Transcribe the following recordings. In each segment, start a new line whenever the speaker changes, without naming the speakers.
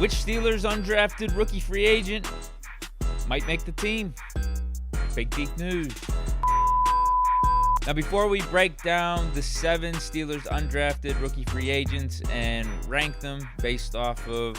Which Steelers undrafted rookie free agent might make the team? Big Geek News. Now, before we break down the 7 Steelers undrafted rookie free agents and rank them based off of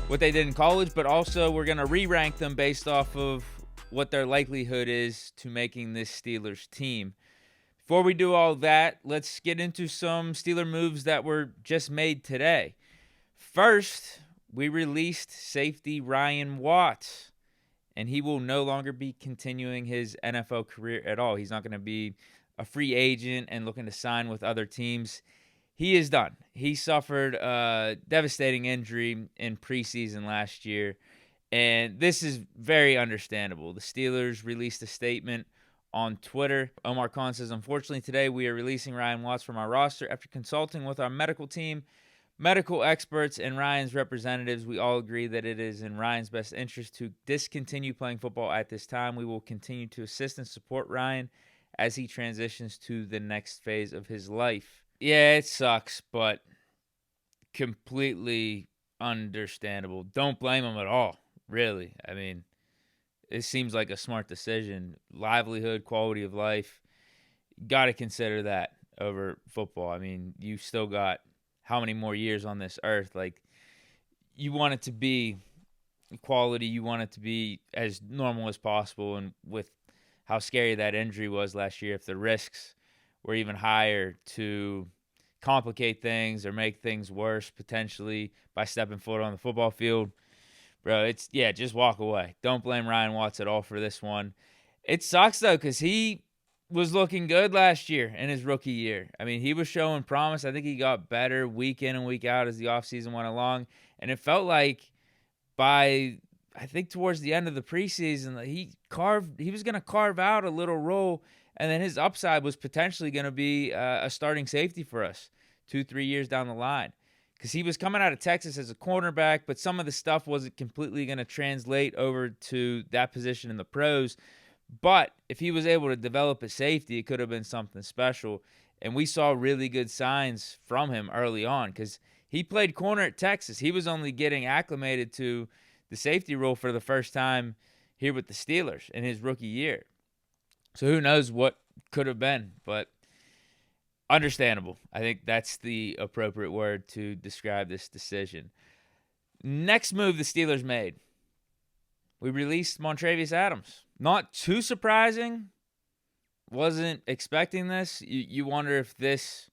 what they did in college, but also we're going to re-rank them based off of what their likelihood is to making this Steelers team. Before we do all that, let's get into some Steeler moves that were just made today. First, we released safety Ryan Watts, and he will no longer be continuing his NFL career at all. He's not going to be a free agent and looking to sign with other teams. He is done. He suffered a devastating injury in preseason last year, and this is very understandable. The Steelers released a statement on Twitter. Omar Khan says, unfortunately, today we are releasing Ryan Watts from our roster. After consulting with our medical team, medical experts, and Ryan's representatives, we all agree that it is in Ryan's best interest to discontinue playing football at this time. We will continue to assist and support Ryan as he transitions to the next phase of his life. Yeah, it sucks, but completely understandable. Don't blame him at all, really. I mean, it seems like a smart decision. Livelihood, quality of life, got to consider that over football. I mean, you still got how many more years on this earth? Like, you want it to be quality. You want it to be as normal as possible. And with how scary that injury was last year, if the risks were even higher to complicate things or make things worse potentially by stepping foot on the football field, bro, just walk away. Don't blame Ryan Watts at all for this one. It sucks, though, because he was looking good last year in his rookie year. I mean, he was showing promise. I think he got better week in and week out as the offseason went along. And it felt like towards the end of the preseason, he was going to carve out a little role, and then his upside was potentially going to be a starting safety for us 2-3 years down the line. Because he was coming out of Texas as a cornerback, but some of the stuff wasn't completely going to translate over to that position in the pros. But if he was able to develop a safety, it could have been something special. And we saw really good signs from him early on because he played corner at Texas. He was only getting acclimated to the safety role for the first time here with the Steelers in his rookie year. So who knows what could have been, but understandable. I think that's the appropriate word to describe this decision. Next move the Steelers made. We released Montravius Adams. Not too surprising. Wasn't expecting this. You wonder if this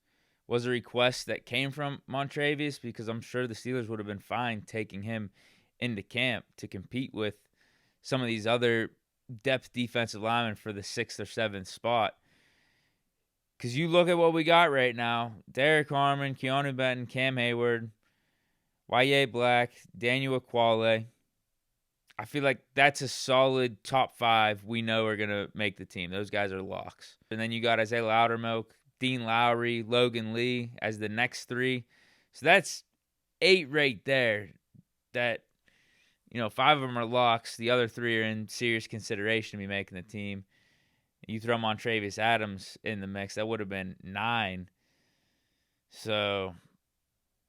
was a request that came from Montravius, because I'm sure the Steelers would have been fine taking him into camp to compete with some of these other depth defensive linemen for the 6th or 7th spot. Because you look at what we got right now: Derek Harmon, Keanu Benton, Cam Hayward, Y.A. Black, Daniel Aquale. I feel like that's a solid top 5 we know are going to make the team. Those guys are locks. And then you got Isaiah Loudermilk, Dean Lowry, Logan Lee as the next 3. So that's 8 right there that, 5 of them are locks. The other 3 are in serious consideration to be making the team. You throw Montravius Adams in the mix, that would have been 9. So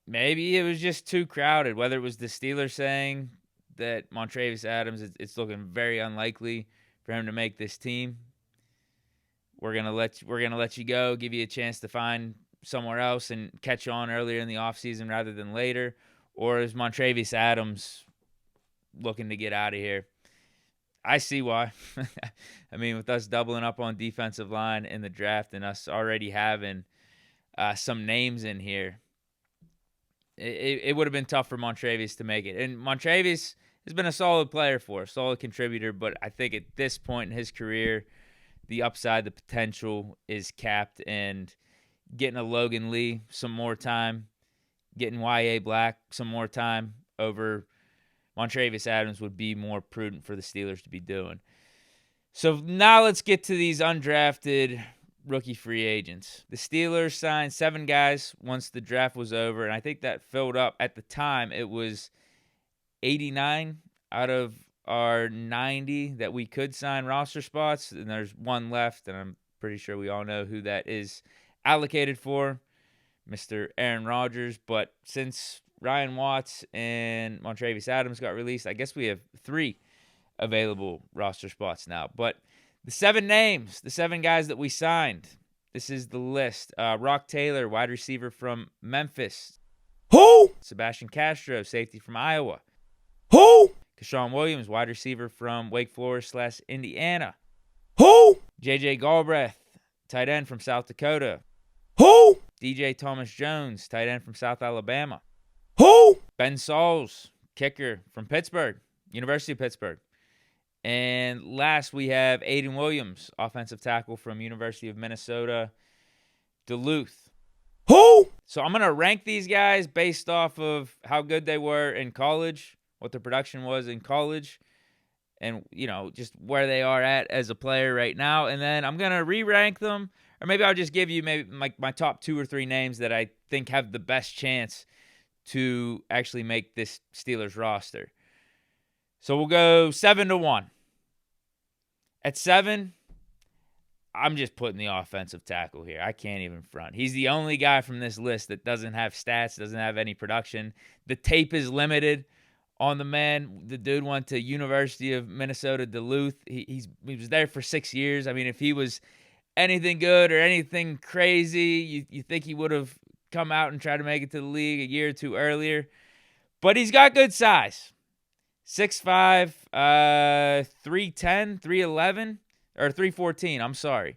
maybe it was just too crowded. Whether it was the Steelers saying that Montravius Adams, it's looking very unlikely for him to make this team. We're gonna let you go, give you a chance to find somewhere else and catch on earlier in the offseason rather than later. Or is Montravius Adams looking to get out of here? I see why. I mean, with us doubling up on defensive line in the draft and us already having some names in here, it would have been tough for Montravius to make it. And Montravius has been a solid player for us, solid contributor, but I think at this point in his career, the upside, the potential is capped, and getting a Logan Lee some more time, getting Y.A. Black some more time over Montravius Adams would be more prudent for the Steelers to be doing. So now let's get to these undrafted rookie free agents. The Steelers signed 7 guys once the draft was over, and I think that filled up. At the time, it was 89 out of our 90 that we could sign roster spots, and there's 1 left, and I'm pretty sure we all know who that is allocated for, Mr. Aaron Rodgers. But since Ryan Watts and Montravius Adams got released. I guess we have 3 available roster spots now. But the 7 names, the 7 guys that we signed, this is the list. Roc Taylor, wide receiver from Memphis.
Who?
Sebastian Castro, safety from Iowa.
Who?
Aiden Williams, wide receiver from Wake Forest / Indiana.
Who?
Galbreath, tight end from South Dakota.
Who?
DJ Thomas Jones, tight end from South Alabama.
Who?
Ben Sauls, kicker from Pittsburgh, University of Pittsburgh. And last we have Aiden Williams, offensive tackle from University of Minnesota, Duluth.
Who?
So I'm going to rank these guys based off of how good they were in college, what their production was in college, and, just where they are at as a player right now. And then I'm going to re-rank them, or maybe I'll just give you maybe my top 2 or 3 names that I think have the best chance to actually make this Steelers roster. So we'll go 7-1. At 7, I'm just putting the offensive tackle here. I can't even front. He's the only guy from this list that doesn't have stats, doesn't have any production. The tape is limited on the man. The dude went to University of Minnesota, Duluth. He was there for 6 years. I mean, if he was anything good or anything crazy, you think he would have come out and tried to make it to the league a year or 2 earlier. But he's got good size. 6'5", 310, 311, or 314, I'm sorry.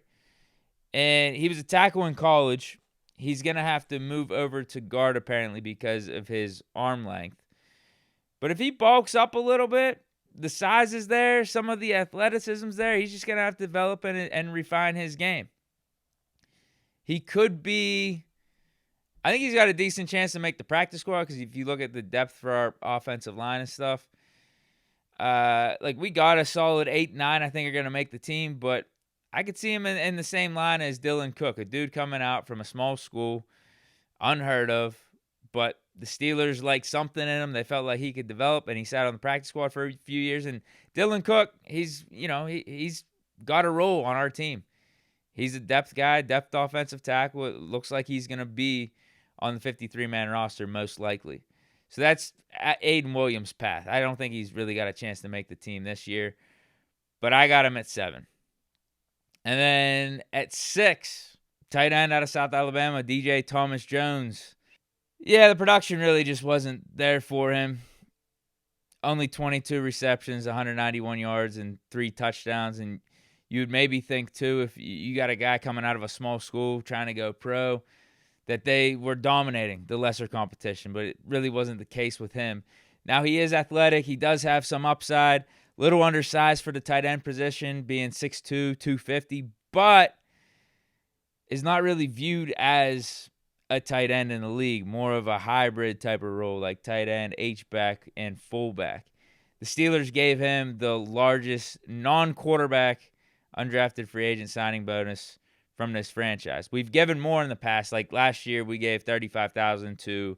And he was a tackle in college. He's going to have to move over to guard apparently because of his arm length. But if he bulks up a little bit, the size is there, some of the athleticism's there, he's just going to have to develop and refine his game. He could be, I think he's got a decent chance to make the practice squad because if you look at the depth for our offensive line and stuff, we got a solid 8-9 I think are going to make the team, but I could see him in the same line as Dylan Cook, a dude coming out from a small school, unheard of, but the Steelers liked something in him. They felt like he could develop, and he sat on the practice squad for a few years. And Dylan Cook, he's got a role on our team. He's a depth guy, depth offensive tackle. It looks like he's going to be on the 53-man roster most likely. So that's Aiden Williams' path. I don't think he's really got a chance to make the team this year, but I got him at 7. And then at 6, tight end out of South Alabama, DJ Thomas Jones. Yeah, the production really just wasn't there for him. Only 22 receptions, 191 yards, and 3 touchdowns. And you would maybe think, too, if you got a guy coming out of a small school trying to go pro, that they were dominating the lesser competition, but it really wasn't the case with him. Now, he is athletic. He does have some upside. Little undersized for the tight end position, being 6'2", 250, but is not really viewed as a tight end in the league, more of a hybrid type of role, like tight end, H-back, and fullback. The Steelers gave him the largest non-quarterback undrafted free agent signing bonus from this franchise. We've given more in the past. Like last year, we gave $35,000 to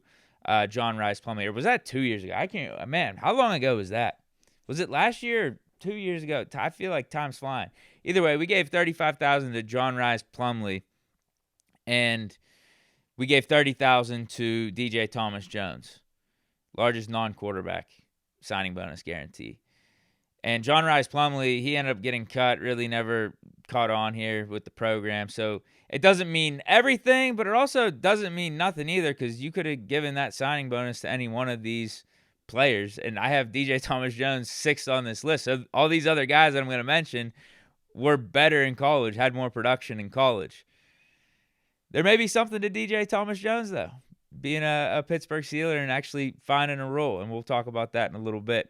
John Rice Plumlee. Or was that 2 years ago? How long ago was that? Was it last year or 2 years ago? I feel like time's flying. Either way, we gave $35,000 to John Rice Plumlee, and we gave $30,000 to DJ Thomas Jones, largest non-quarterback signing bonus guarantee. And John Rice Plumlee, he ended up getting cut, really never caught on here with the program. So it doesn't mean everything, but it also doesn't mean nothing either, because you could have given that signing bonus to any one of these players. And I have DJ Thomas Jones 6th on this list. So all these other guys that I'm going to mention were better in college, had more production in college. There may be something to DJ Thomas Jones, though, being a Pittsburgh Steeler and actually finding a role, and we'll talk about that in a little bit.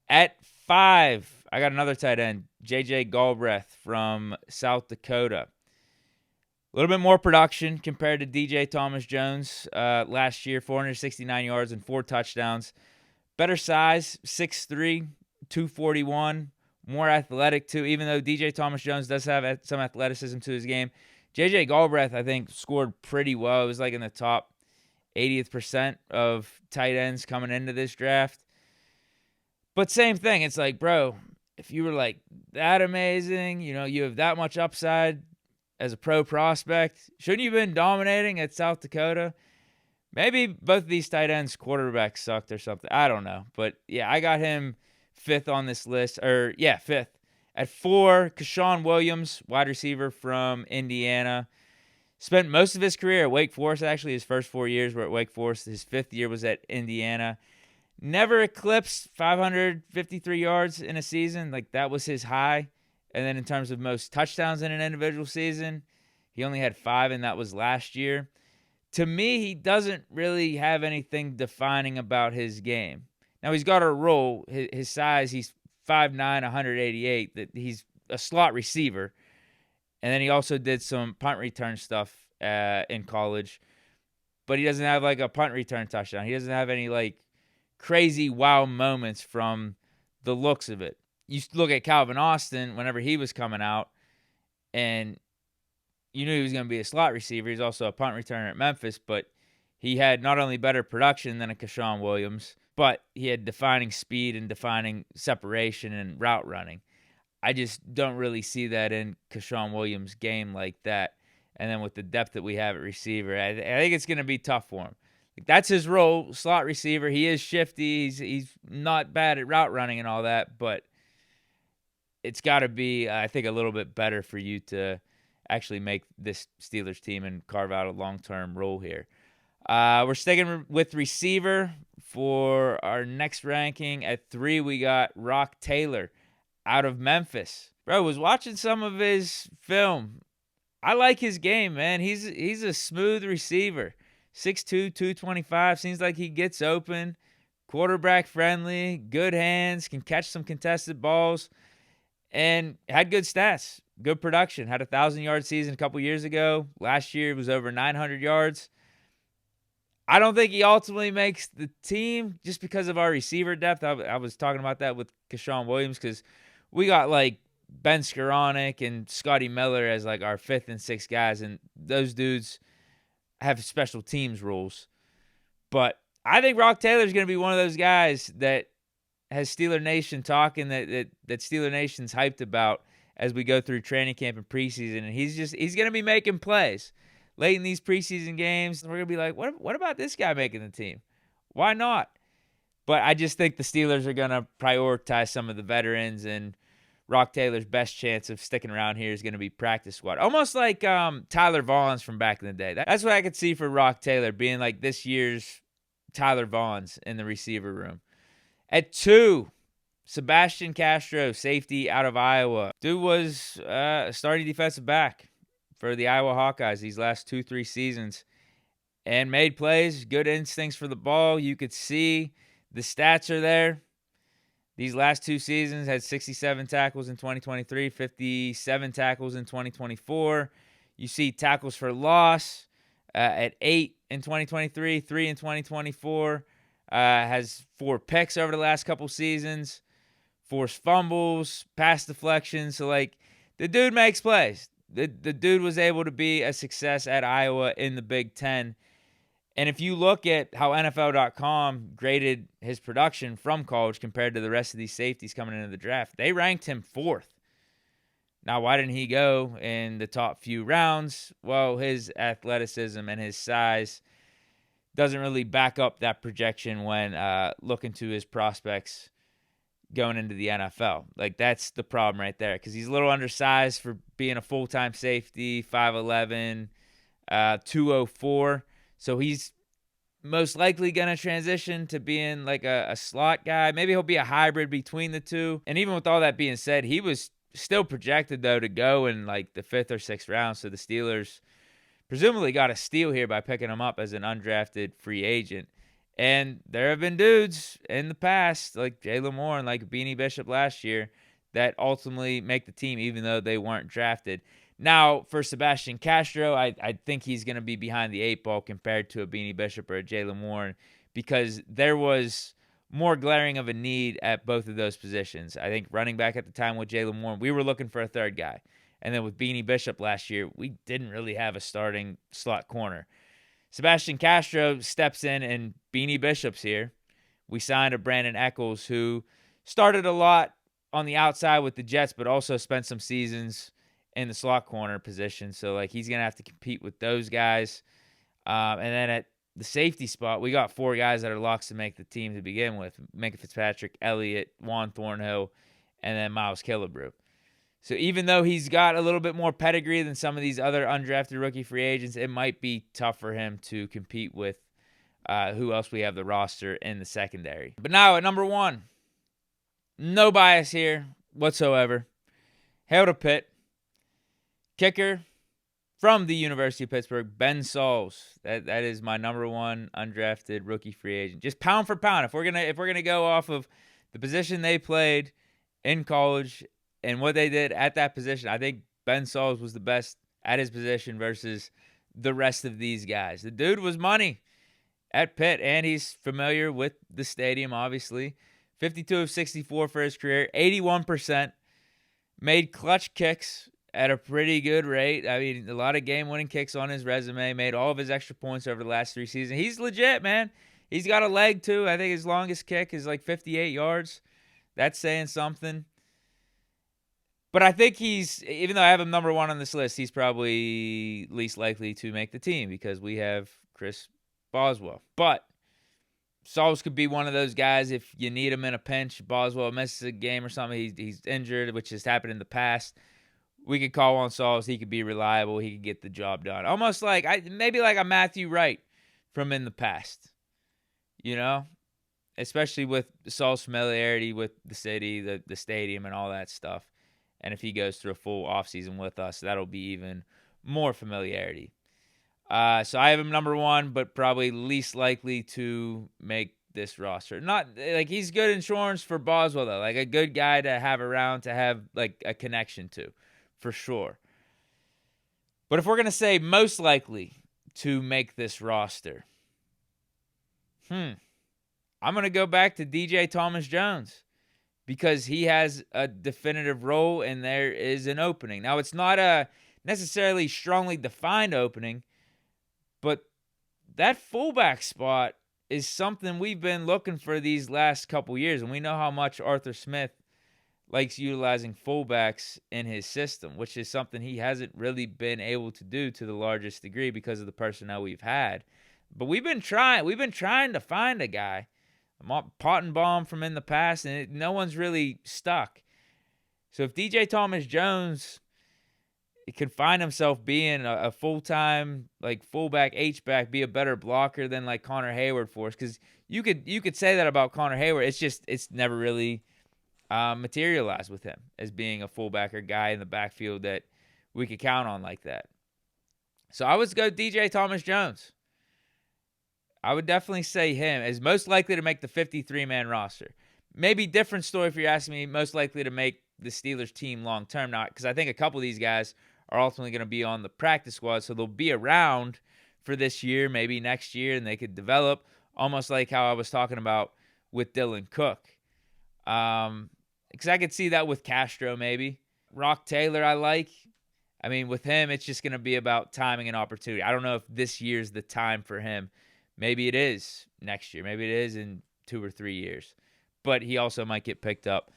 At 5, I got another tight end, J.J. Galbreath from South Dakota. A little bit more production compared to DJ Thomas Jones last year, 469 yards and 4 touchdowns. Better size, 6'3", 241, more athletic too, even though DJ Thomas Jones does have some athleticism to his game. J.J. Galbreath, I think, scored pretty well. It was like in the top 80th percent of tight ends coming into this draft. But same thing. It's like, bro, if you were like that amazing, you have that much upside as a pro prospect, shouldn't you have been dominating at South Dakota? Maybe both of these tight ends quarterbacks sucked or something. I don't know. But, yeah, I got him 5th on this list. 5th. At 4, Keshawn Williams, wide receiver from Indiana. Spent most of his career at Wake Forest, actually. His first 4 years were at Wake Forest. His 5th year was at Indiana. Never eclipsed 553 yards in a season. Like, that was his high. And then in terms of most touchdowns in an individual season, he only had 5, and that was last year. To me, he doesn't really have anything defining about his game. Now, he's got a role. His size, he's 5'9", 188. That he's a slot receiver. And then he also did some punt return stuff in college. But he doesn't have, like, a punt return touchdown. He doesn't have any, like, crazy wow moments from the looks of it. You look at Calvin Austin whenever he was coming out, and you knew he was going to be a slot receiver. He's also a punt returner at Memphis, but he had not only better production than a Keshawn Williams, but he had defining speed and defining separation and route running. I just don't really see that in Keshawn Williams' game like that. And then with the depth that we have at receiver, I think it's going to be tough for him. That's his role, slot receiver. He is shifty. He's not bad at route running and all that, but it's got to be, I think, a little bit better for you to actually make this Steelers team and carve out a long-term role here. We're sticking with receiver for our next ranking. At 3, we got Roc Taylor out of Memphis. Bro, was watching some of his film. I like his game, man. He's a smooth receiver. 6'2", 225. Seems like he gets open. Quarterback friendly. Good hands. Can catch some contested balls. And had good stats. Good production. Had a 1,000-yard season a couple years ago. Last year it was over 900 yards. I don't think he ultimately makes the team just because of our receiver depth. I was talking about that with Keshawn Williams because we got like Ben Skoranek and Scotty Miller as like our 5th and 6th guys, and those dudes have special teams rules. But I think Roc Taylor is going to be one of those guys that has Steeler Nation talking, that Steeler Nation's hyped about as we go through training camp and preseason. And he's going to be making plays late in these preseason games. We're going to be like, what about this guy making the team? Why not? But I just think the Steelers are going to prioritize some of the veterans, and Roc Taylor's best chance of sticking around here is going to be practice squad. Almost like Tyler Vaughns from back in the day. That's what I could see for Roc Taylor, being like this year's Tyler Vaughns in the receiver room. At 2, Sebastian Castro, safety out of Iowa. Dude was a starting defensive back for the Iowa Hawkeyes these last 2-3 seasons and made plays, good instincts for the ball. You could see the stats are there. These last 2 seasons had 67 tackles in 2023, 57 tackles in 2024. You see tackles for loss at 8 in 2023, 3 in 2024. Has 4 picks over the last couple seasons, forced fumbles, pass deflections. So, like, the dude makes plays. The dude was able to be a success at Iowa in the Big Ten. And if you look at how NFL.com graded his production from college compared to the rest of these safeties coming into the draft, they ranked him 4th. Now, why didn't he go in the top few rounds? Well, his athleticism and his size doesn't really back up that projection when looking to his prospects going into the NFL. Like, that's the problem right there, because he's a little undersized for being a full-time safety, 5'11", 204. So he's most likely going to transition to being like a slot guy. Maybe he'll be a hybrid between the two. And even with all that being said, he was still projected, though, to go in like the 5th or 6th round. So the Steelers presumably got a steal here by picking him up as an undrafted free agent. And there have been dudes in the past, like Jalen Moore and like Beanie Bishop last year, that ultimately make the team even though they weren't drafted. Now, for Sebastian Castro, I think he's going to be behind the 8 ball compared to a Beanie Bishop or a Jalen Moore, because there was more glaring of a need at both of those positions. I think running back at the time with Jalen Moore, we were looking for a third guy. And then with Beanie Bishop last year, we didn't really have a starting slot corner. Sebastian Castro steps in, and Beanie Bishop's here. We signed a Brandon Echols, who started a lot on the outside with the Jets, but also spent some seasons in the slot corner position. So, like, he's going to have to compete with those guys. And then at the safety spot, we got 4 guys that are locks to make the team to begin with. Minkah Fitzpatrick, Elliott, Juan Thornhill, and then Miles Killebrew. So even though he's got a little bit more pedigree than some of these other undrafted rookie free agents, it might be tough for him to compete with who else we have the roster in the secondary. But now at number 1, no bias here whatsoever. Hail to Pitt. Kicker from the University of Pittsburgh, Ben Sauls. That is my number 1 undrafted rookie free agent. Just pound for pound. If we're gonna go off of the position they played in college and what they did at that position, I think Ben Sauls was the best at his position versus the rest of these guys. The dude was money at Pitt, and he's familiar with the stadium, obviously. 52 of 64 for his career, 81%. Made clutch kicks at a pretty good rate. I mean, a lot of game-winning kicks on his resume. Made all of his extra points over the last 3 seasons. He's legit, man. He's got a leg, too. I think his longest kick is like 58 yards. That's saying something. But I think even though I have him number 1 on this list, he's probably least likely to make the team because we have Chris Boswell. But Sauls could be one of those guys if you need him in a pinch. Boswell misses a game or something. He's injured, which has happened in the past. We could call on Sauls. He could be reliable. He could get the job done. Almost like maybe like a Matthew Wright from in the past. You know? Especially with Sauls' familiarity with the city, the stadium, and all that stuff. And if he goes through a full offseason with us, that'll be even more familiarity. So I have him number 1, but probably least likely to make this roster. Not like he's good insurance for Boswell, though. Like a good guy to have around, to have like a connection to, for sure. But if we're going to say most likely to make this roster, I'm going to go back to DJ Thomas-Jones because he has a definitive role and there is an opening. Now, it's not a necessarily strongly defined opening, but that fullback spot is something we've been looking for these last couple years, and we know how much Arthur Smith likes utilizing fullbacks in his system, which is something he hasn't really been able to do to the largest degree because of the personnel we've had. But we've been trying to find a guy, Pottenbaum from in the past, and no one's really stuck. So if DJ Thomas-Jones could find himself being a full-time like fullback, H-back, be a better blocker than like Connor Hayward for us, because you could say that about Connor Hayward. It's never really materialized with him as being a fullback or guy in the backfield that we could count on like that. So I would go DJ Thomas-Jones. I would definitely say him as most likely to make the 53-man roster. Maybe different story if you're asking me most likely to make the Steelers team long-term, not because I think a couple of these guys are ultimately going to be on the practice squad, so they'll be around for this year, maybe next year, and they could develop almost like how I was talking about with Dylan Cook. Because I could see that with Castro maybe. Roc Taylor I like. I mean, with him, it's just going to be about timing and opportunity. I don't know if this year's the time for him. Maybe it is next year. Maybe it is in 2 or 3 years. But he also might get picked up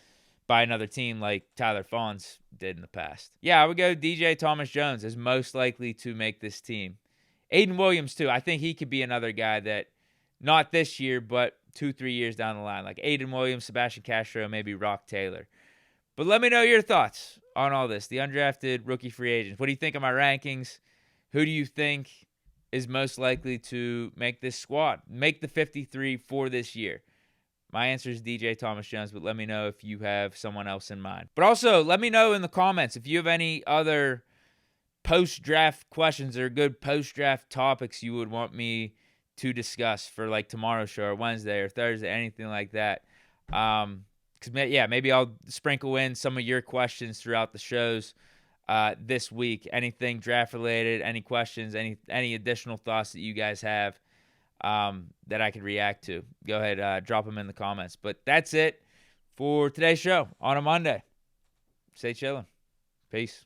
by another team like Tyler Fawns did in the past. Yeah, I would go DJ Thomas-Jones as most likely to make this team. Aiden Williams, too. I think he could be another guy that, not this year, but 2-3 years down the line. Like Aiden Williams, Sebastian Castro, maybe Roc Taylor. But let me know your thoughts on all this. The undrafted rookie free agents. What do you think of my rankings? Who do you think is most likely to make this squad, make the 53 for this year? My answer is DJ Thomas-Jones, but let me know if you have someone else in mind. But also, let me know in the comments if you have any other post-draft questions or good post-draft topics you would want me to discuss for like tomorrow's show or Wednesday or Thursday, anything like that. Maybe I'll sprinkle in some of your questions throughout the shows this week. Anything draft-related, any questions, any additional thoughts that you guys have that I could react to, go ahead, drop them in the comments. But that's it for today's show on a Monday. Stay chilling. Peace.